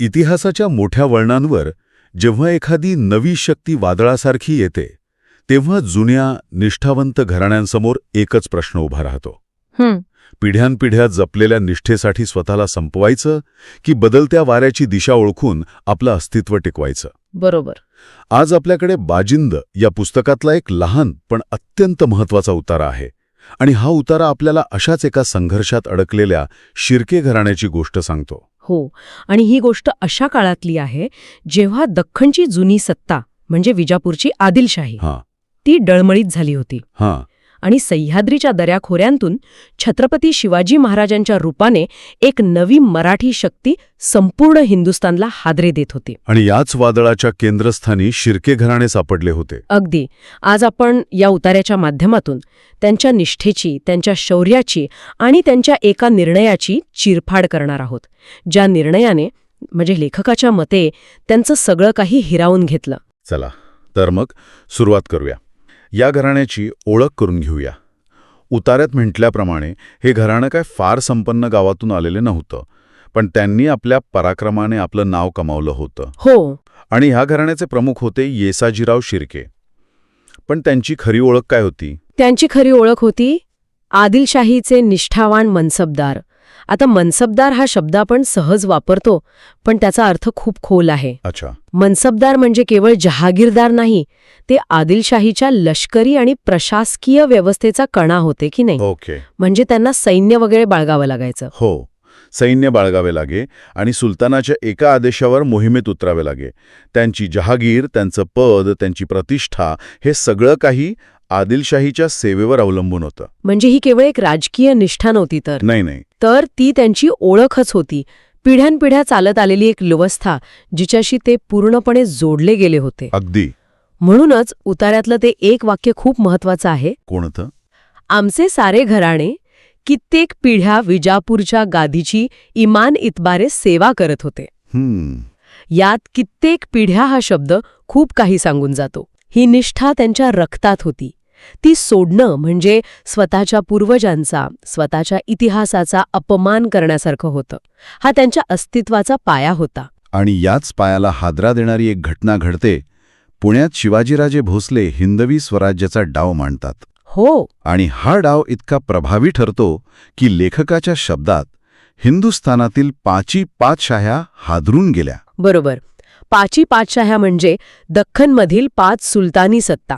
इतिहासाच्या मोठ्या वळणांवर जेव्हा एखादी नवी शक्ती वादळासारखी येते तेव्हा जुन्या निष्ठावंत घराण्यांसमोर एकच प्रश्न उभा राहतो. पिढ्यानपिढ्या जपलेल्या निष्ठेसाठी स्वतःला संपवायचं की बदलत्या वाऱ्याची दिशा ओळखून आपलं अस्तित्व टिकवायचं. बरोबर. आज आपल्याकडे बाजिंद या पुस्तकातला एक लहान पण अत्यंत महत्वाचा उतारा आहे आणि हा उतारा आपल्याला अशाच एका संघर्षात अडकलेल्या शिर्के घराण्याची गोष्ट सांगतो. हो, आणि ही गोष्ट अशा काळातली आहे जेव्हा दख्खनची जुनी सत्ता म्हणजे विजापूरची आदिलशाही ती डळमळीत झाली होती आणि सह्याद्रीच्या दऱ्याखोऱ्यांतून छत्रपती शिवाजी महाराजांच्या रूपाने एक नवी मराठी शक्ती संपूर्ण हिंदुस्थानला हादरे देत होती. आणि याच वादळाच्या केंद्रस्थानी शिर्के घराणे सापडले होते. अगदी. आज आपण या उतार्याच्या माध्यमातून त्यांच्या निष्ठेची, त्यांच्या शौर्याची आणि त्यांच्या एका निर्णयाची चिरफाड करणार आहोत, ज्या निर्णयाने म्हणजे लेखकाच्या मते त्यांचं सगळं काही हिरावून घेतलं. चला तर मग सुरुवात करूया. या घराण्याची ओळख करून घेऊया. उतार्यात म्हटल्याप्रमाणे हे घराणं काय फार संपन्न गावातून आलेले नव्हतं, पण त्यांनी आपल्या पराक्रमाने आपलं नाव कमावलं होतं. हो. आणि ह्या घराण्याचे प्रमुख होते येसाजीराव शिर्के. पण त्यांची खरी ओळख काय होती? त्यांची खरी ओळख होती आदिलशाहीचे निष्ठावान मनसबदार. आता मनसबदार हा शब्द आपण सहज वापरतो, पण त्याचा अर्थ खूप खोल आहे. अच्छा. मनसबदार म्हणजे केवळ जहागीरदार नाही, ते आदिलशाहीच्या लष्करी आणि प्रशासकीय व्यवस्थेचा कणा होते की नाही. ओके. म्हणजे त्यांना सैन्य वगैरे बाळगावं लागायचं. हो, सैन्य बाळगावे लागे आणि सुलतानाच्या एका आदेशावर मोहिमेत उतरावे लागे. त्यांची जहागीर, त्यांचं पद, त्यांची प्रतिष्ठा हे सगळं काही आदिलशाहीच्या सेवेवर अवलंबून होतं. म्हणजे ही केवळ एक राजकीय निष्ठा नव्हती नाही, तर ती त्यांची ओळखच होती. पिढ्यानपिढ्या चालत आलेली एक व्यवस्था जिच्याशी ते पूर्णपणे जोडले गेले होते. अगदी. म्हणूनच उतार्यातलं ते एक वाक्य खूप महत्वाचं आहे. कोणतं? आमचे सारे घराणे कित्येक पिढ्या विजापूरच्या गादीची इमान इतबारे सेवा करत होते. यात कित्येक पिढ्या हा शब्द खूप काही सांगून जातो. ही निष्ठा त्यांच्या रक्तात होती. ती सोडणं म्हणजे स्वतःच्या पूर्वजांचा, स्वतःच्या इतिहासाचा अपमान करण्यासारखं होतं. हा त्यांच्या अस्तित्वाचा पाया होता. आणि याच पायाला हादरा देणारी एक घटना घडते. पुण्यात शिवाजीराजे भोसले हिंदवी स्वराज्याचा डाव मांडतात. हो. आणि हा डाव इतका प्रभावी ठरतो की लेखकाच्या शब्दात हिंदुस्थानातील पाची पाचशाह्या हादरून गेल्या. बरोबर. पाची पाचशाह्या म्हणजे दख्खनमधील 5 सुलतानी सत्ता: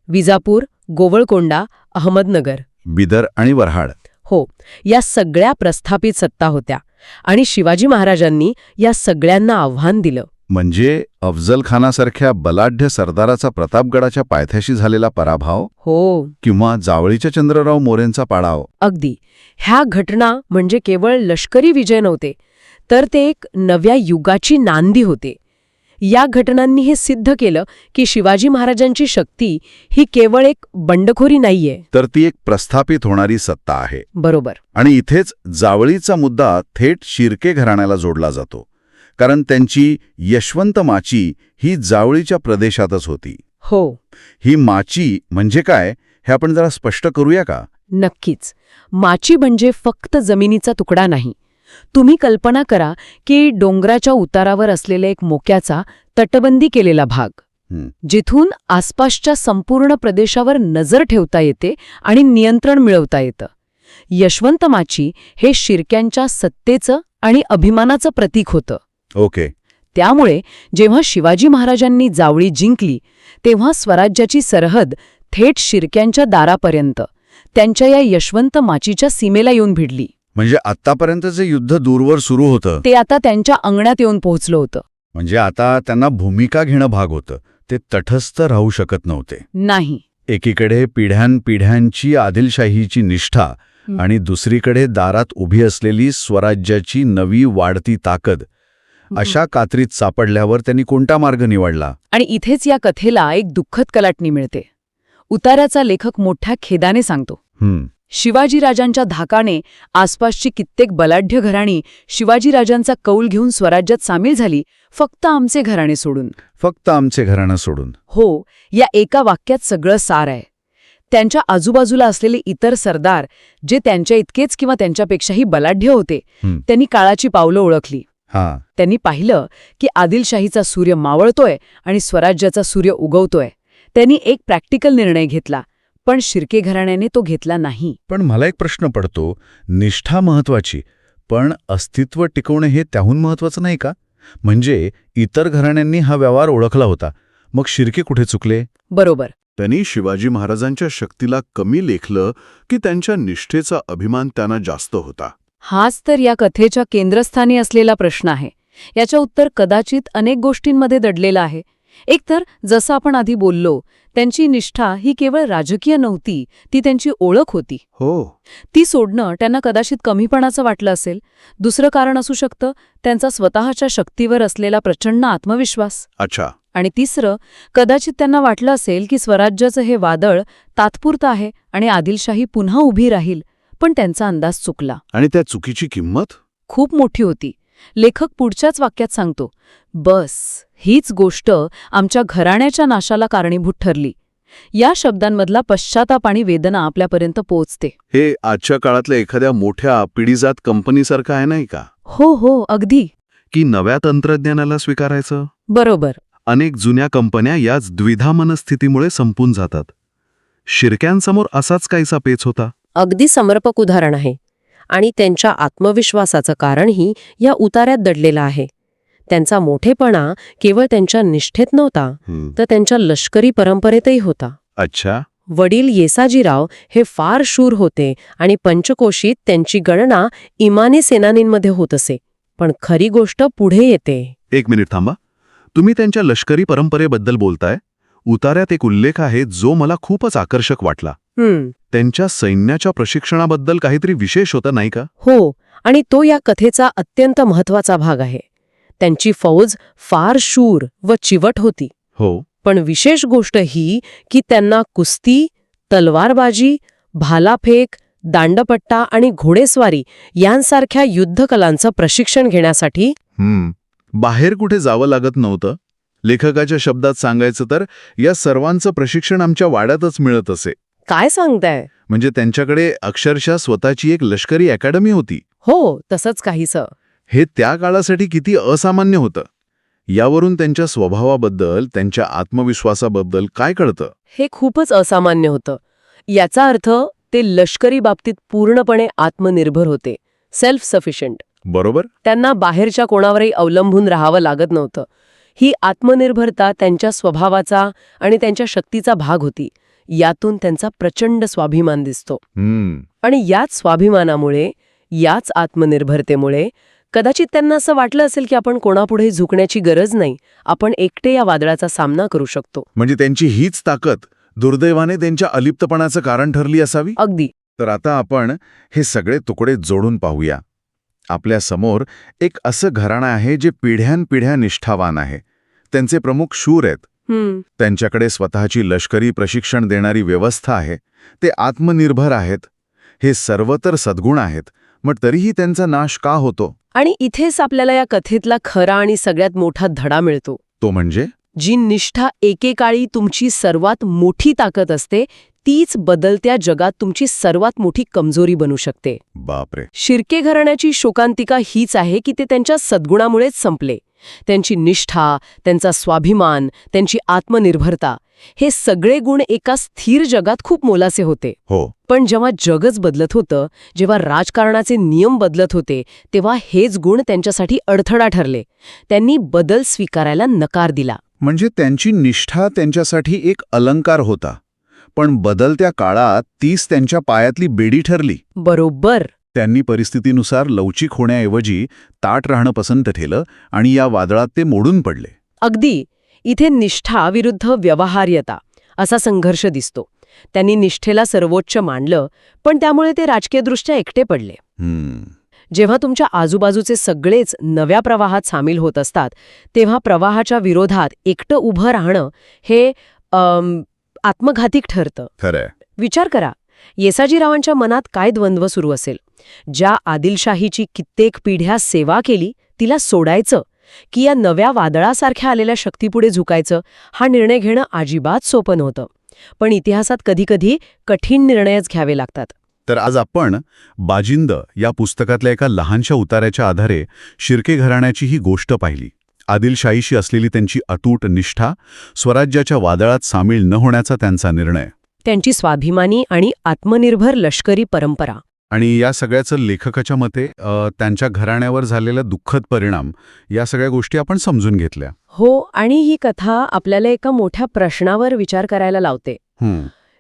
विजापूर, गोवळकोंडा, अहमदनगर, बिदर आणि वऱ्हाड. हो, या सगळ्या प्रस्थापित सत्ता होत्या आणि शिवाजी महाराजांनी या सगळ्यांना आव्हान दिलं. म्हणजे अफजल खानासारख्या बलाढ्य सरदाराचा प्रतापगडाच्या पायथ्याशी झालेला पराभव. हो. किंवा जावळीच्या चंद्रराव मोरेंचा पाडाव. अगदी. ह्या घटना म्हणजे केवळ लष्करी विजय नव्हते, तर ते एक नव्या युगाची नांदी होते. या घटनांनी हे सिद्ध केलं की शिवाजी महाराजांची शक्ती ही केवळ एक बंडखोरी नाहीये, तर ती एक प्रस्थापित होणारी सत्ता आहे. बरोबर. आणि इथेच जावळीचा मुद्दा थेट शिर्के घराण्याला जोडला जातो, कारण त्यांची यशवंत माची ही जावळीच्या प्रदेशातच होती. हो. ही माची म्हणजे काय हे आपण जरा स्पष्ट करूया का? नक्कीच. माची म्हणजे फक्त जमिनीचा तुकडा नाही. तुम्ही कल्पना करा की डोंगराच्या उतारावर असलेला एक मोक्याचा तटबंदी केलेला भाग, जिथून आसपासच्या संपूर्ण प्रदेशावर नजर ठेवता येते आणि नियंत्रण मिळवता येतं. यशवंत माची हे शिर्क्यांच्या सत्तेचं आणि अभिमानाचं प्रतीक होतं. ओके. त्यामुळे जेव्हा शिवाजी महाराजांनी जावळी जिंकली तेव्हा स्वराज्याची सरहद थेट शिर्क्यांच्या दारापर्यंत, त्यांच्या या यशवंत माचीच्या सीमेला येऊन भिडली. म्हणजे आतापर्यंत जे युद्ध दूरवर सुरू होतं ते आता त्यांच्या अंगणात येऊन पोहोचलं होतं. म्हणजे आता त्यांना भूमिका घेणं भाग होतं. ते तटस्थ राहू शकत नव्हते. नाही. एकीकडे पिढ्यानपिढ्यांची आदिलशाहीची निष्ठा आणि दुसरीकडे दारात उभी असलेली स्वराज्याची नवी वाढती ताकद. अशा कात्रीत सापडल्यावर त्यांनी कोणता मार्ग निवडला? आणि इथेच या कथेला एक दुःखद कलाटणी मिळते. उतार्याचा लेखक मोठ्या खेदाने सांगतो, शिवाजीराजांच्या धाकाने आसपासची कित्येक बलाढ्य घराणी शिवाजीराजांचा कौल घेऊन स्वराज्यात सामील झाली, फक्त आमचे घराणे सोडून. फक्त आमचे घराणं सोडून. हो, या एका वाक्यात सगळं सार आहे. त्यांच्या आजूबाजूला असलेले इतर सरदार जे त्यांच्या इतकेच किंवा त्यांच्यापेक्षाही बलाढ्य होते, त्यांनी काळाची पावलं ओळखली. हां. त्यांनी पाहिलं की आदिलशाहीचा सूर्य मावळतोय आणि स्वराज्याचा सूर्य उगवतोय. त्यांनी एक प्रॅक्टिकल निर्णय घेतला, पण शिर्के घराण्याने तो घेतला नाही. पण मला एक प्रश्न पडतो, निष्ठा महत्वाची, पण अस्तित्व टिकवणे हे त्याहून महत्वाचं नाही का? म्हणजे इतर घराण्यांनी हा व्यवहार ओळखला होता, मग शिर्के कुठे चुकले? बरोबर. त्यांनी शिवाजी महाराजांच्या शक्तीला कमी लेखलं की त्यांच्या निष्ठेचा अभिमान त्यांना जास्त होता? हाच तर या कथेच्या केंद्रस्थानी असलेला प्रश्न आहे. याचं उत्तर कदाचित अनेक गोष्टींमध्ये दडलेलं आहे. एकतर जसं आपण आधी बोललो, त्यांची निष्ठा ही केवळ राजकीय नव्हती, ती त्यांची ओळख होती. हो. ती सोडणं त्यांना कदाचित कमीपणाचं वाटलं असेल. दुसरं कारण असू शकतं त्यांचा स्वतःच्या शक्तीवर असलेला प्रचंड आत्मविश्वास. अच्छा. आणि तिसरं, कदाचित त्यांना वाटलं असेल की स्वराज्याचं हे वादळ तात्पुरतं आहे आणि आदिलशाही पुन्हा उभी राहील. पण त्यांचा अंदाज चुकला. आणि त्या चुकीची किंमत? खूप मोठी होती. लेखक पुढच्याच वाक्यात सांगतो, बस हीच गोष्ट आमच्या घराण्याच्या नाशाला कारणीभूत ठरली. या शब्दांमधला पश्चाताप आणि वेदना आपल्यापर्यंत पोहोचते. हे आजच्या काळातल्या एखाद्या मोठ्या पिढीजात कंपनीसारखं आहे नाही का? हो, अगदी. की नव्या तंत्रज्ञानाला स्वीकारायचं? बरोबर. अनेक जुन्या कंपन्या याच द्विधा मनस्थितीमुळे संपून जातात. शिर्क्यांसमोर असाच काहीसा पेच होता. अगदी समर्पक उदाहरण आहे. आणि त्यांच्या आत्मविश्वासाचं कारणही या उतार्यात दडलेलं आहे. त्यांचा मोठेपणा केवळ त्यांच्या निष्ठेत नव्हता, तर त्यांच्या लष्करी परंपरेतही होता. अच्छा. वडील येसाजीराव हे फार शूर होते आणि पंचकोशीत त्यांची गणना इमानी सेनानींमध्ये होत असे. पण खरी गोष्ट पुढे येते. एक मिनिट थांबा. तुम्ही त्यांच्या लष्करी परंपरेबद्दल बोलताय. उतार्यात एक उल्लेख आहे जो मला खूपच आकर्षक वाटला. त्यांच्या सैन्याच्या प्रशिक्षणाबद्दल काहीतरी विशेष होतं नाही का? हो, आणि तो या कथेचा अत्यंत महत्वाचा भाग आहे. त्यांची फौज फार शूर व चिवट होती. हो. पण विशेष गोष्ट ही की त्यांना कुस्ती, तलवारबाजी, भालाफेक, दांडपट्टा आणि घोडेस्वारी यांसारख्या युद्धकलांचं प्रशिक्षण घेण्यासाठी बाहेर कुठे जावं लागत नव्हतं. लेखकाच्या शब्दात सांगायचं तर या सर्वांचं प्रशिक्षण आमच्या वाड्यातच मिळत असे. काय सांगताय? म्हणजे त्यांच्याकडे अक्षरशः स्वतःची एक लष्करी अकॅडमी होती. हो, तसंच काहीसं. हे त्या काळासाठी किती असामान्य होतं. यावरून त्यांच्या स्वभावाबद्दल, त्यांच्या आत्मविश्वासाबद्दल काय कळतं? हे खूपच असामान्य होतं. याचा अर्थ ते लष्करी बाबतीत पूर्णपणे आत्मनिर्भर होते, सेल्फ सफिशियंट. बरोबर. त्यांना बाहेरच्या कोणावरही अवलंबून राहावं लागत नव्हतं. ही आत्मनिर्भरता त्यांच्या स्वभावाचा आणि त्यांच्या शक्तीचा भाग होती. यातून त्यांचा प्रचंड स्वाभिमान दिसतो. आणि याच स्वाभिमानामुळे, याच आत्मनिर्भरतेमुळे कदाचित त्यांना असं वाटलं असेल की आपण कोणापुढे झुकण्याची गरज नाही, आपण एकटे या वादळाचा सामना करू शकतो. म्हणजे त्यांची हीच ताकद दुर्दैवाने त्यांच्या अलिप्तपणाचं कारण ठरली असावी. अगदी. तर आता आपण हे सगळे तुकडे जोडून पाहूया. आपल्या समोर एक असं घराणं आहे जे पिढ्यानपिढ्या निष्ठावान आहे. त्यांचे प्रमुख शूर आहेत. त्यांच्याकडे स्वतःची लष्करी प्रशिक्षण देणारी व्यवस्था आहे. ते आत्मनिर्भर आहेत. हे सर्व तर सद्गुण आहेत. मग तरीही त्यांचा नाश का होतो? आणि इथेच आपल्याला या कथेतला खरा आणि सगळ्यात मोठा धडा मिळतो. तो म्हणजे जी निष्ठा एकेकाळी तुमची सर्वात मोठी ताकद असते, तीच बदलत्या जगात तुमची सर्वात मोठी कमजोरी बनू शकते. बापरे. शिर्के घराण्याची शोकांतिका हीच आहे की ते त्यांच्या सद्गुणामुळेच संपले. त्यांची निष्ठा, त्यांचा स्वाभिमान, त्यांची आत्मनिर्भरता, हे सगळे गुण एका स्थिर जगात खूप मोलाचे होते. हो. पण जेव्हा जगच बदलत होतं, जेव्हा राजकारणाचे नियम बदलत होते, तेव्हा हेच गुण त्यांच्यासाठी अडथळा ठरले. त्यांनी बदल स्वीकारायला नकार दिला. म्हणजे त्यांची निष्ठा त्यांच्यासाठी एक अलंकार होता, पण बदलत्या काळात तीच त्यांच्या पायातली बेडी ठरली. बरोबर. त्यांनी परिस्थितीनुसार लवचिक होण्याऐवजी ताठ राहणं पसंत केलं आणि या वादळात ते मोडून पडले. अगदी. इथे निष्ठा विरुद्ध व्यवहार्यता असा संघर्ष दिसतो. त्यांनी निष्ठेला सर्वोच्च मानलं, पण त्यामुळे ते राजकीयदृष्ट्या एकटे पडले. जेव्हा तुमच्या आजूबाजूचे सगळेच नव्या प्रवाहात सामील होत असतात, तेव्हा प्रवाहाच्या विरोधात एकटं उभं राहणं हे आत्मघातिक ठरतं. खरंय. विचार करा, येसाजीरावांच्या मनात काय द्वंद्व सुरू असेल. ज्या आदिलशाहीची कित्येक पिढ्या सेवा केली, तिला सोडायचं की या नव्या वादळासारख्या आलेल्या शक्तीपुढे झुकायचं, हा निर्णय घेणं अजिबात सोपं नव्हतं. पण इतिहासात कधीकधी कठीण निर्णयच घ्यावे लागतात. तर आज आपण बाजिंद या पुस्तकातल्या एका लहानशा उतार्याच्या आधारे शिर्के घराण्याची ही गोष्ट पाहिली. आदिलशाहीशी असलेली त्यांची अतूट निष्ठा, स्वराज्याच्या वादळात सामील न होण्याचा त्यांचा निर्णय, त्यांची स्वाभिमानी आणि आत्मनिर्भर लष्करी परंपरा. आणि या सगळ्याचं लेखकाच्या मते त्यांच्या घराण्यावर झालेला दुःखद परिणाम, या सगळ्या गोष्टी आपण समजून घेतल्या. हो, आणि ही कथा आपल्याला एका मोठ्या प्रश्नावर विचार करायला लावते.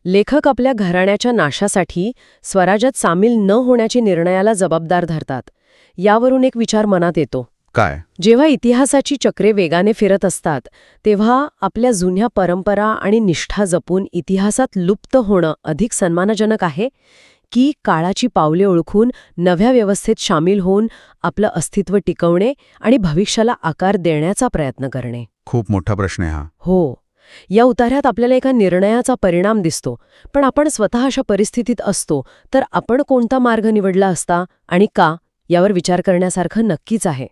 लेखक आपल्या घराण्याच्या नाशासाठी स्वराज्यात सामील न होण्याच्या निर्णयाला जबाबदार धरतात. यावरून एक विचार मनात येतो. काय? जेव्हा इतिहासाची चक्रे वेगाने फिरत असतात तेव्हा आपल्या जुन्या परंपरा आणि निष्ठा जपून इतिहासात लुप्त होणं अधिक सन्मानजनक आहे की काळाची पावले ओळखून नव्या व्यवस्थेत सामील होऊन आपलं अस्तित्व टिकवणे आणि भविष्याला आकार देण्याचा प्रयत्न करणे? खूप मोठा प्रश्न आहे हा. हो, या उतार्यात आपल्याला एका निर्णयाचा परिणाम दिसतो. पण आपण स्वतः अशा परिस्थितीत असतो तर आपण कोणता मार्ग निवडला असता आणि का, यावर विचार करण्यासारखं नक्कीच आहे.